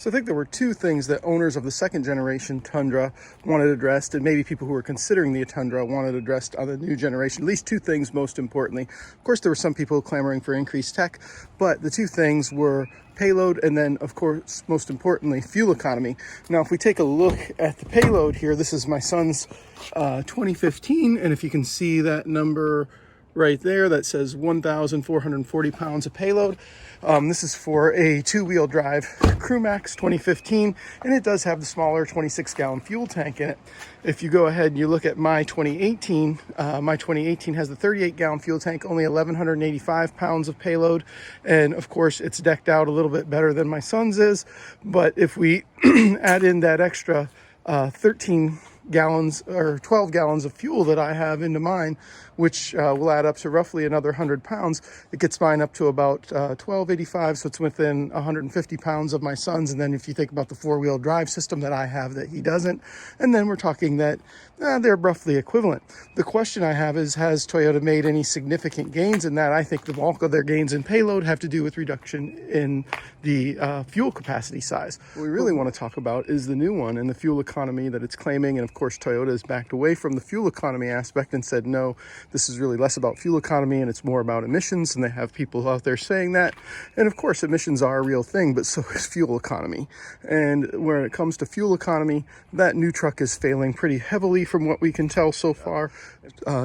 So I think there were two things that owners of the second generation Tundra wanted addressed, and maybe people who were considering the Tundra wanted addressed on the new generation. At least two things most importantly. Of course, there were some people clamoring for increased tech, but the two things were payload and then, of course, most importantly, fuel economy. Now, if we take a look at the payload here, this is my son's 2015, and if you can see that number right there that says 1,440 pounds of payload. This is for a two-wheel drive Crewmax 2015, and it does have the smaller 26-gallon fuel tank in it. If you go ahead and you look at my 2018, my 2018 has the 38-gallon fuel tank, only 1,185 pounds of payload, and of course it's decked out a little bit better than my son's is. But if we add in that extra 13 gallons or 12 gallons of fuel that I have into mine, which will add up to roughly another 100 pounds. It gets mine up to about 1285, so it's within 150 pounds of my son's. And then if you think about the four-wheel drive system that I have that he doesn't, and then we're talking that they're roughly equivalent. The question I have is, has Toyota made any significant gains in that? I think the bulk of their gains in payload have to do with reduction in the fuel capacity size. What we really want to talk about is the new one and the fuel economy that it's claiming. And of course, Toyota has backed away from the fuel economy aspect and said, no, this is really less about fuel economy and it's more about emissions. And they have people out there saying that. And of course, emissions are a real thing, but so is fuel economy. And when it comes to fuel economy, that new truck is failing pretty heavily from what we can tell so far.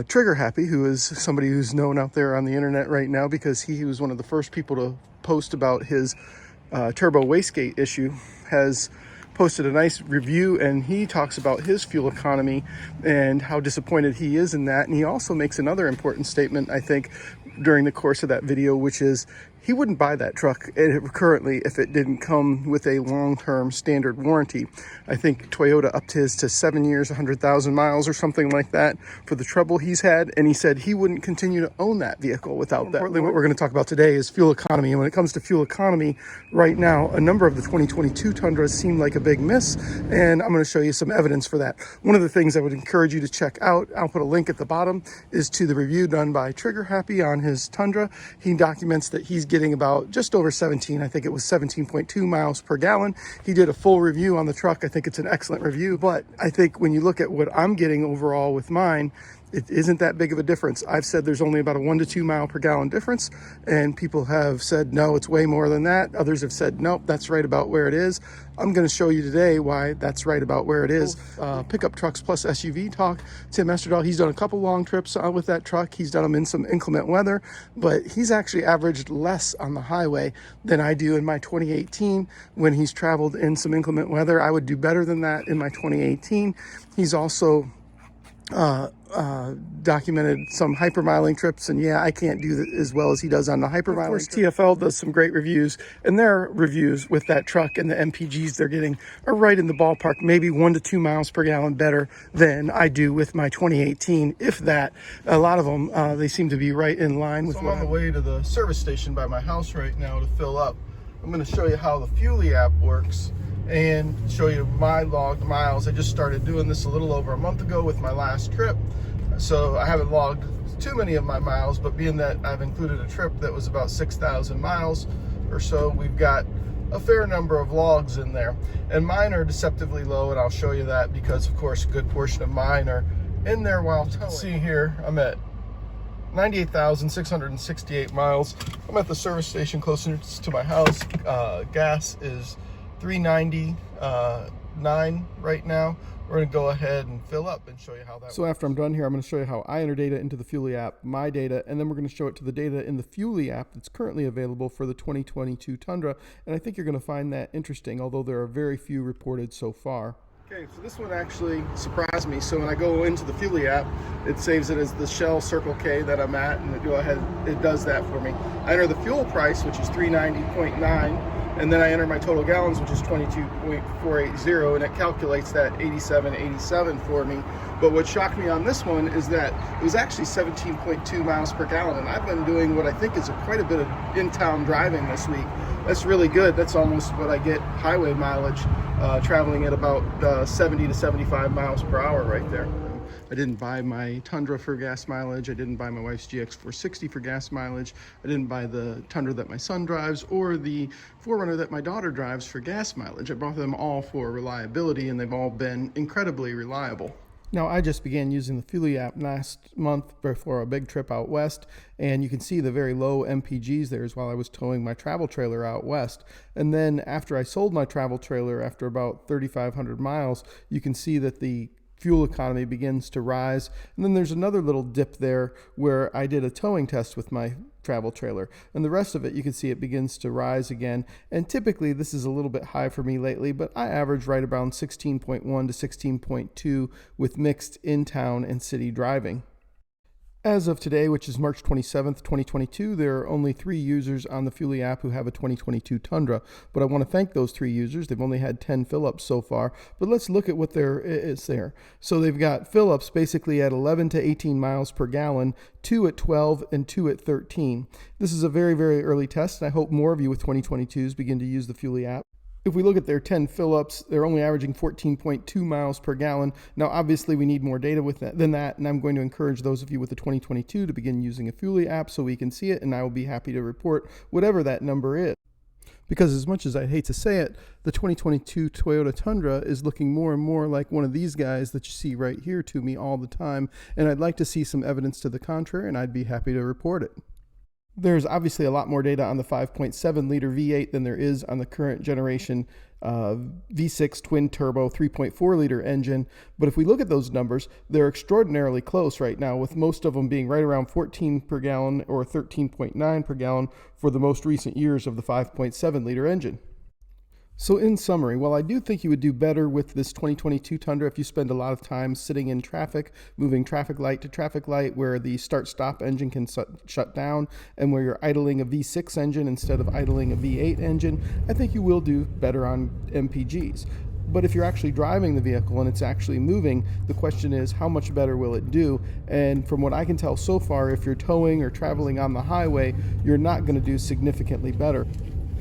Trigger Happy, who is somebody who's known out there on the internet right now because he was one of the first people to post about his turbo wastegate issue, has posted a nice review, and he talks about his fuel economy and how disappointed he is in that. And he also makes another important statement, I think, during the course of that video, which is he wouldn't buy that truck currently if it didn't come with a long-term standard warranty. I think Toyota upped his to 7 years, 100,000 miles or something like that for the trouble he's had. And he said he wouldn't continue to own that vehicle without that. What we're going to talk about today is fuel economy. And when it comes to fuel economy right now, a number of the 2022 Tundras seem like a big miss. And I'm going to show you some evidence for that. One of the things I would encourage you to check out, I'll put a link at the bottom, is to the review done by Trigger Happy on his Tundra. He documents that he's getting about just over 17, I think it was 17.2 miles per gallon. He did a full review on the truck. I think it's an excellent review, but I think when you look at what I'm getting overall with mine, it isn't that big of a difference. I've said there's only about a 1 to 2 mile per gallon difference, and people have said, no, it's way more than that. Others have said, nope, that's right about where it is. I'm going to show you today why that's right about where it is. Pickup trucks plus SUV talk. Tim Esterdahl, he's done a couple long trips with that truck. He's done them in some inclement weather, but he's actually averaged less on the highway than I do in my 2018 when he's traveled in some inclement weather. I would do better than that in my 2018. He's also documented some hypermiling trips, and yeah, I can't do that as well as he does on the hypermiling. Of course, TFL does some great reviews, and their reviews with that truck and the MPGs they're getting are right in the ballpark, maybe 1 to 2 miles per gallon better than I do with my 2018, if that. A lot of them, they seem to be right in line with. So I'm on the way to the service station by my house right now to fill up. I'm going to show you how the Fuely app works and show you my logged miles. I just started doing this a little over a month ago with my last trip, so I haven't logged too many of my miles, but being that I've included a trip that was about 6,000 miles or so, we've got a fair number of logs in there, and mine are deceptively low, and I'll show you that because of course a good portion of mine are in there while towing. See here, I'm at 98,668 miles. I'm at the service station closest to my house. Gas is $3.99 right now. We're going to go ahead and fill up and show you how that works. So after I'm done here, I'm going to show you how I enter data into the Fuely app, my data, and then we're going to show it to the data in the Fuely app that's currently available for the 2022 Tundra. And I think you're going to find that interesting, although there are very few reported so far. Okay, so this one actually surprised me. So when I go into the Fuely app, it saves it as the Shell Circle K that I'm at, and it does that for me. I enter the fuel price, which is $3.90.9. and then I enter my total gallons, which is 22.480, and it calculates that 87.87 for me. But what shocked me on this one is that it was actually 17.2 miles per gallon, and I've been doing what I think is quite a bit of in-town driving this week. That's really good. That's almost what I get highway mileage, traveling at about 70 to 75 miles per hour right there. I I didn't buy my Tundra for gas mileage. I didn't buy my wife's GX460 for gas mileage. I didn't buy the Tundra that my son drives or the 4Runner that my daughter drives for gas mileage. I bought them all for reliability, and they've all been incredibly reliable. Now, I just began using the Fuelie app last month before a big trip out west, and you can see the very low MPGs there while I was towing my travel trailer out west. And then after I sold my travel trailer, after about 3,500 miles, you can see that the fuel economy begins to rise. And then there's another little dip there where I did a towing test with my travel trailer, and the rest of it, you can see it begins to rise again. And typically this is a little bit high for me lately, but I average right around 16.1 to 16.2 with mixed in-town and city driving. As of today, which is March 27th, 2022, there are only 3 users on the Fuelie app who have a 2022 Tundra, but I want to thank those 3 users. They've only had 10 fill-ups so far, but let's look at what there is there. So they've got fill-ups basically at 11 to 18 miles per gallon, 2 at 12, and 2 at 13. This is a very, very early test, and I hope more of you with 2022s begin to use the Fuelie app. If we look at their 10 fill-ups, they're only averaging 14.2 miles per gallon. Now, obviously, we need more data than that, and I'm going to encourage those of you with the 2022 to begin using a Fuelie app so we can see it, and I will be happy to report whatever that number is. Because as much as I'd hate to say it, the 2022 Toyota Tundra is looking more and more like one of these guys that you see right here to me all the time, and I'd like to see some evidence to the contrary, and I'd be happy to report it. There's obviously a lot more data on the 5.7 liter V8 than there is on the current generation V6 twin turbo 3.4 liter engine. But if we look at those numbers, they're extraordinarily close right now, with most of them being right around 14 per gallon or 13.9 per gallon for the most recent years of the 5.7 liter engine. So in summary, while I do think you would do better with this 2022 Tundra if you spend a lot of time sitting in traffic, moving traffic light to traffic light, where the start-stop engine can shut down, and where you're idling a V6 engine instead of idling a V8 engine, I think you will do better on MPGs. But if you're actually driving the vehicle and it's actually moving, the question is, how much better will it do? And from what I can tell so far, if you're towing or traveling on the highway, you're not going to do significantly better.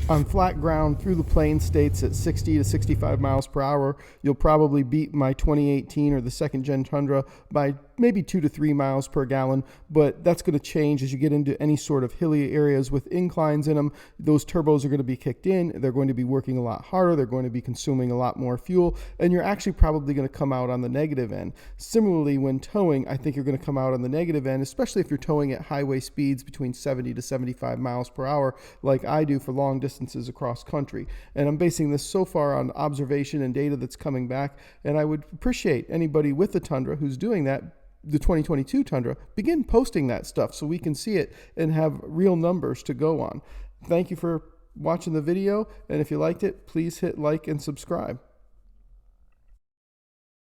On flat ground through the plain states at 60 to 65 miles per hour, you'll probably beat my 2018 or the second gen Tundra by maybe 2 to 3 miles per gallon, but that's going to change as you get into any sort of hilly areas with inclines in them. Those turbos are going to be kicked in, they're going to be working a lot harder, they're going to be consuming a lot more fuel, and you're actually probably going to come out on the negative end. Similarly, when towing, I think you're going to come out on the negative end, especially if you're towing at highway speeds between 70 to 75 miles per hour, like I do for long distances across country. And I'm basing this so far on observation and data that's coming back, and I would appreciate anybody with the Tundra who's doing that, the 2022 Tundra, begin posting that stuff so we can see it and have real numbers to go on. Thank you for watching the video, and if you liked it, please hit like and subscribe.